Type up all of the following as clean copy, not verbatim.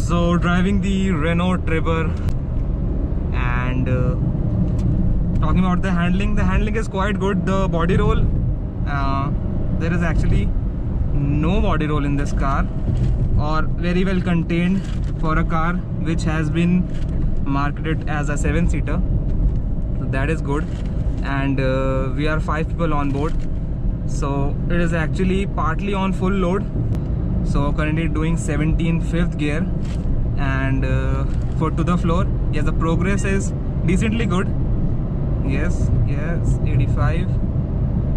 So driving the Renault Tribber, and talking about the handling is quite good. The body roll, there is actually no body roll in this car, or very well contained for a car which has been marketed as a 7-seater. So that is good, and we are 5 people on board, so it is actually partly on full load. So currently doing 17 fifth gear, and foot to the floor. Yes, the progress is decently good. Yes, 85,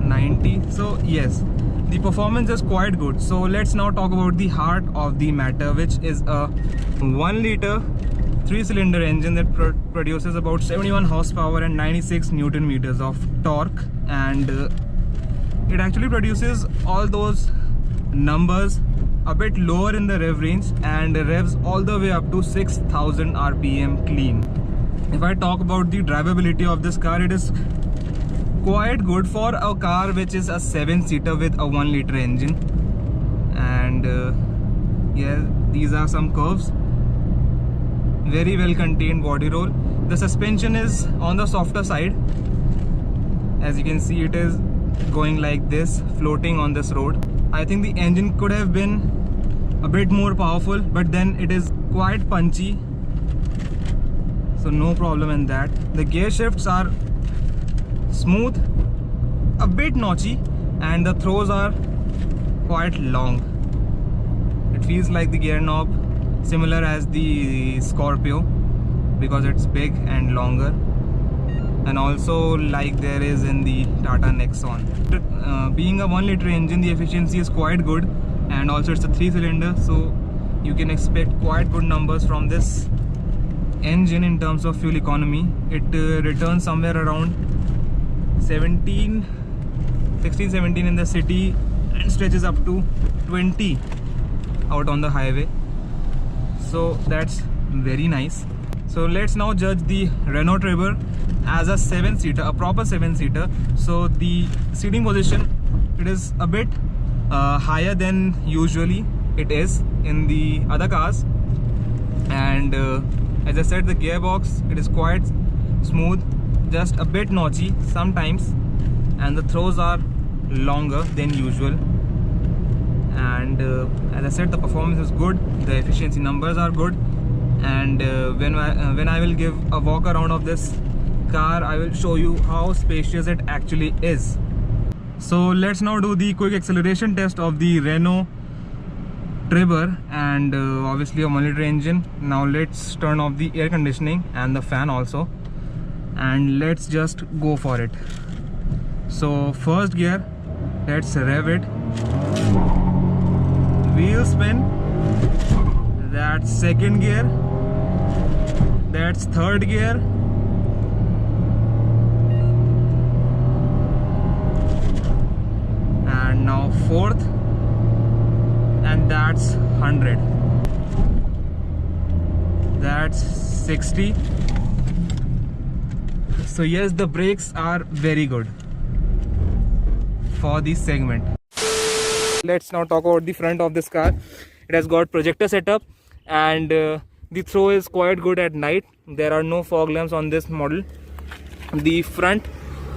90. So yes, the performance is quite good. So let's now talk about the heart of the matter, which is a 1 liter 3-cylinder engine that produces about 71 horsepower and 96 newton meters of torque, and it actually produces all those numbers a bit lower in the rev range, and revs all the way up to 6000 rpm clean. If I talk about the drivability of this car, it is quite good for a car which is a 7-seater with a 1 liter engine. And yeah, these are some curves. Very well contained body roll. The suspension is on the softer side. As you can see, it is going like this, floating on this road. I think the engine could have been a bit more powerful, but then it is quite punchy, so no problem in that. The gear shifts are smooth, a bit notchy, and the throws are quite long. It feels like the gear knob similar as the Scorpio because it's big and longer, and also like there is in the Tata Nexon. Being a 1 liter engine, the efficiency is quite good, and also it's a 3-cylinder, so you can expect quite good numbers from this engine in terms of fuel economy. It returns somewhere around 16, 17 in the city and stretches up to 20 out on the highway, so that's very nice. So let's now judge the Renault Tribber as a 7-seater, a proper 7-seater. So the seating position, it is a bit higher than usually it is in the other cars, and as I said, the gearbox, it is quite smooth, just a bit notchy sometimes, and the throws are longer than usual. And as I said, the performance is good, the efficiency numbers are good, and when I will give a walk around of this car, I will show you how spacious it actually is. So let's now do the quick acceleration test of the Renault Tribber, and obviously a 1 liter engine. Now let's turn off the air conditioning and the fan also, and let's just go for it. So first gear, let's rev it. Wheel spin. That's second gear. That's third gear. And now fourth, and that's 100. That's 60. So yes, the brakes are very good for this segment. Let's now talk about the front of this car. It has got projector setup, and the throw is quite good at night. There are no fog lamps on this model. The front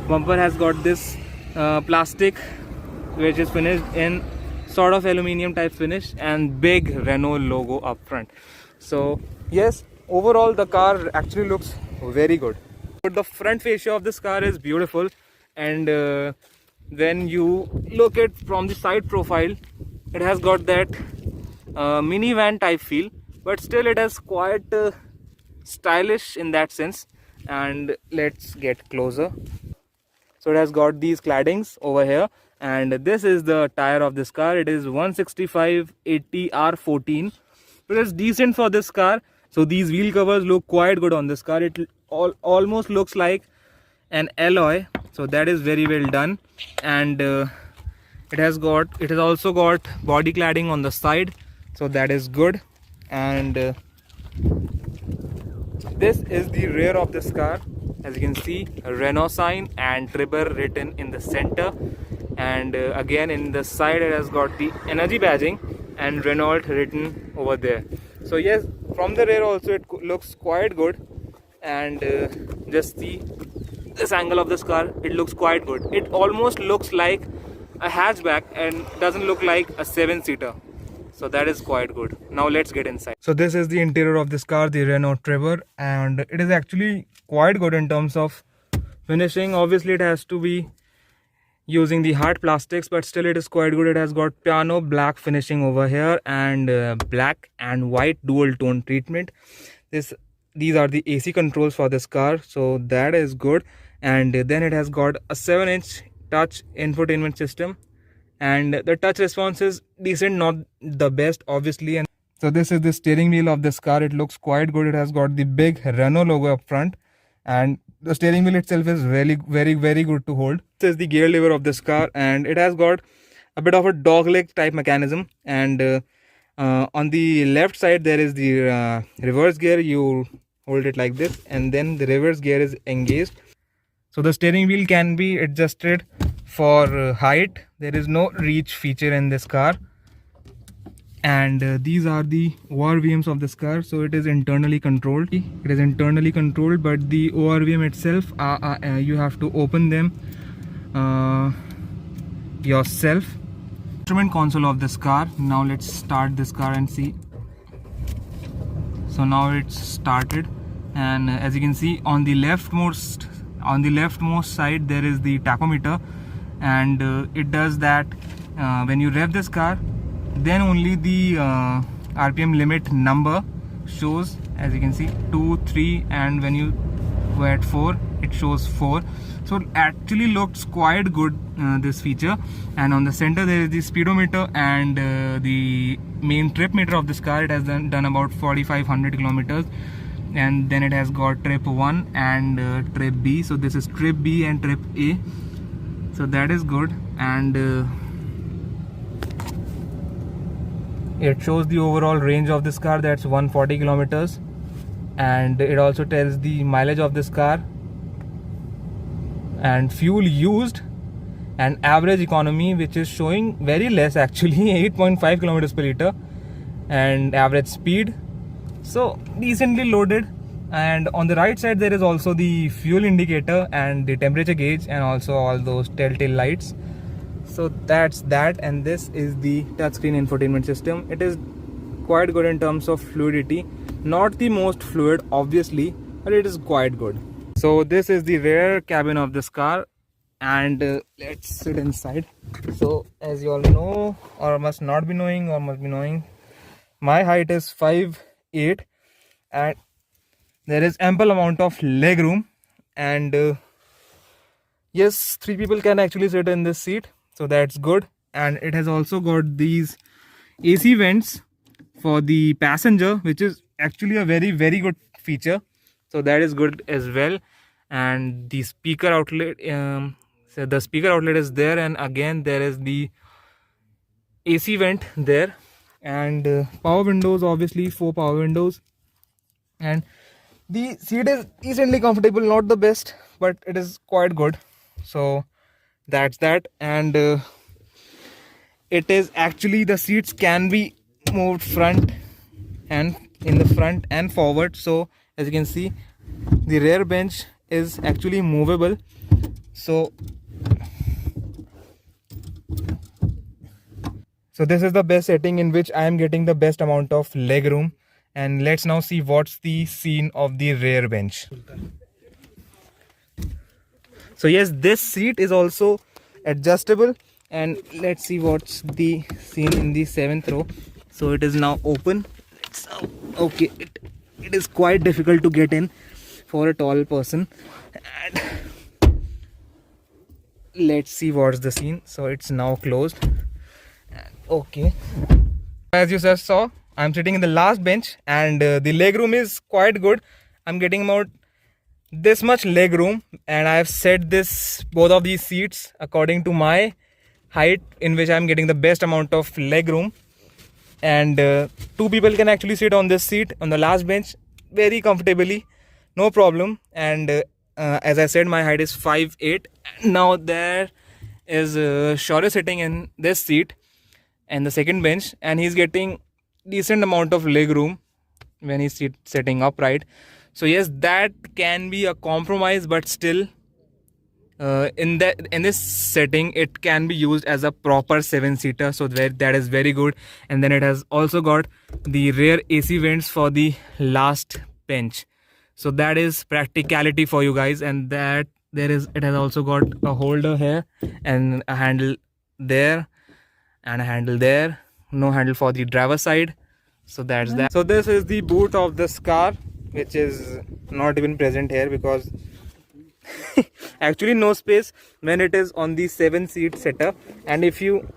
bumper has got this plastic which is finished in sort of aluminium type finish, and big Renault logo up front. So yes, overall the car actually looks very good. But the front fascia of this car is beautiful, and when you look at from the side profile, it has got that minivan type feel, but still it is quite stylish in that sense. And let's get closer. So it has got these claddings over here, and this is the tire of this car. It is 165/80 R14. It is decent for this car. So these wheel covers look quite good on this car. It almost looks like an alloy, so that is very well done. And it has also got body cladding on the side, so that is good. And this is the rear of this car. As you can see, a Renault sign and Tribber written in the center, and again in the side it has got the energy badging and Renault written over there. So yes, from the rear also it looks quite good. And just see this angle of this car, it looks quite good. It almost looks like a hatchback and doesn't look like a 7-seater. So that is quite good. Now let's get inside. So this is the interior of this car, the Renault Trevor, and it is actually quite good in terms of finishing. Obviously it has to be using the hard plastics, but still it is quite good. It has got piano black finishing over here, and black and white dual tone treatment. These are the AC controls for this car, so that is good. And then it has got a 7-inch touch infotainment system, and the touch response is decent, not the best obviously. And so this is the steering wheel of this car. It looks quite good. It has got the big Renault logo up front, and the steering wheel itself is really very good to hold. This is the gear lever of this car, and it has got a bit of a dog leg type mechanism. And on the left side there is the reverse gear. You hold it like this, and then the reverse gear is engaged. So the steering wheel can be adjusted for height. There is no reach feature in this car. And these are the ORVMs of this car. So it is internally controlled. It is internally controlled, but the ORVM itself, you have to open them yourself. Instrument console of this car. Now let's start this car and see. So now it's started, and as you can see, on the leftmost side there is the tachometer, and it does that when you rev this car, then only the RPM limit number shows. As you can see, 2, 3, and when you go at 4, it shows 4. So it actually looks quite good, this feature. And on the center there is the speedometer and the main trip meter of this car. It has done about 4500 kilometers, and then it has got trip 1 and trip B. So this is trip B and trip A, so that is good. And it shows the overall range of this car, that's 140 kilometers. And it also tells the mileage of this car, and fuel used, and average economy, which is showing very less actually, 8.5 kilometers per liter, and average speed, so decently loaded. And on the right side there is also the fuel indicator and the temperature gauge, and also all those telltale lights. So that's that. And this is the touchscreen infotainment system. It is quite good in terms of fluidity, not the most fluid obviously, but it is quite good. So this is the rear cabin of this car, and let's sit inside. So as you all know, or must not be knowing, or must be knowing, my height is 5'8", and there is ample amount of leg room. And yes, 3 people can actually sit in this seat, so that's good. And it has also got these AC vents for the passenger, which is actually a very good feature, so that is good as well. And the speaker outlet, so the speaker outlet is there, and again there is the AC vent there. And power windows, obviously 4 power windows, and the seat is decently comfortable, not the best, but it is quite good. So that's that. And it is actually, the seats can be moved front and in the front and forward. So as you can see, the rear bench is actually movable. So this is the best setting in which I am getting the best amount of leg room. And let's now see what's the scene of the rear bench. So yes, this seat is also adjustable, and let's see what's the scene in the 7th row. So it is now open. Okay, it is quite difficult to get in for a tall person. And let's see what's the scene. So it's now closed. Okay, as you just saw, I'm sitting in the last bench, and the leg room is quite good. I'm getting about this much leg room, and I have set both of these seats according to my height, in which I'm getting the best amount of leg room. And 2 people can actually sit on this seat on the last bench very comfortably, no problem. And as I said, my height is 5'8". Now there is Shaurya sitting in this seat and the second bench, and he's getting decent amount of leg room, when he's sitting upright. So yes, that can be a compromise, but still in this setting it can be used as a proper 7-seater, so that is very good. And then it has also got the rear AC vents for the last bench, so that is practicality for you guys. And that it has also got a holder here and a handle there and a handle there, no handle for the driver side. So that's that. So this is the boot of this car, which is not even present here because actually no space when it is on the 7-seat setup. And if you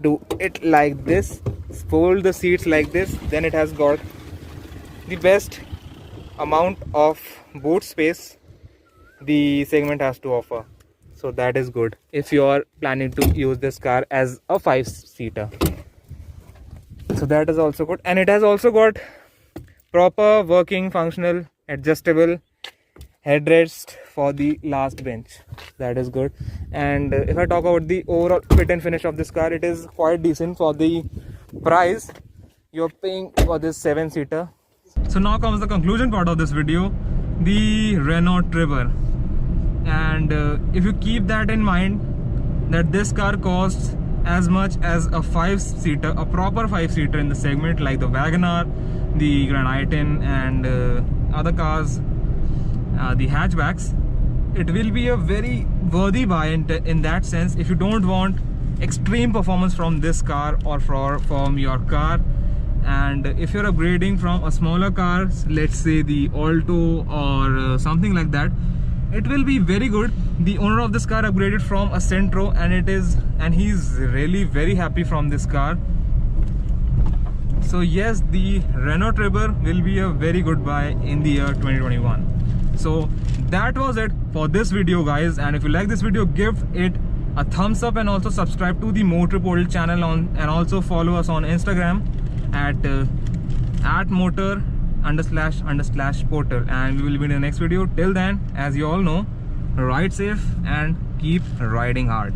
do it like this, fold the seats like this, then it has got the best amount of boot space the segment has to offer. So that is good if you are planning to use this car as a 5-seater. So that is also good. And it has also got proper working functional adjustable headrest for the last bench. That is good. And if I talk about the overall fit and finish of this car, it is quite decent for the price you're paying for this 7-seater. So now comes the conclusion part of this video, the Renault Trigger. And if you keep that in mind, that this car costs as much as a 5-seater, a proper 5-seater in the segment, like the WagonR, the Grand i10 and other cars, the hatchbacks, it will be a very worthy buy in that sense. If you don't want extreme performance from this car or from your car, and if you're upgrading from a smaller car, let's say the Alto or something like that, it will be very good. The owner of this car upgraded from a Centro, and he's really very happy from this car. So yes, the Renault Trigger will be a very good buy in the year 2021. So that was it for this video, guys. And if you like this video, give it a thumbs up and also subscribe to the Motor Portal channel and also follow us on Instagram at motor__portal. And we will be in the next video. Till then, as you all know, ride safe and keep riding hard.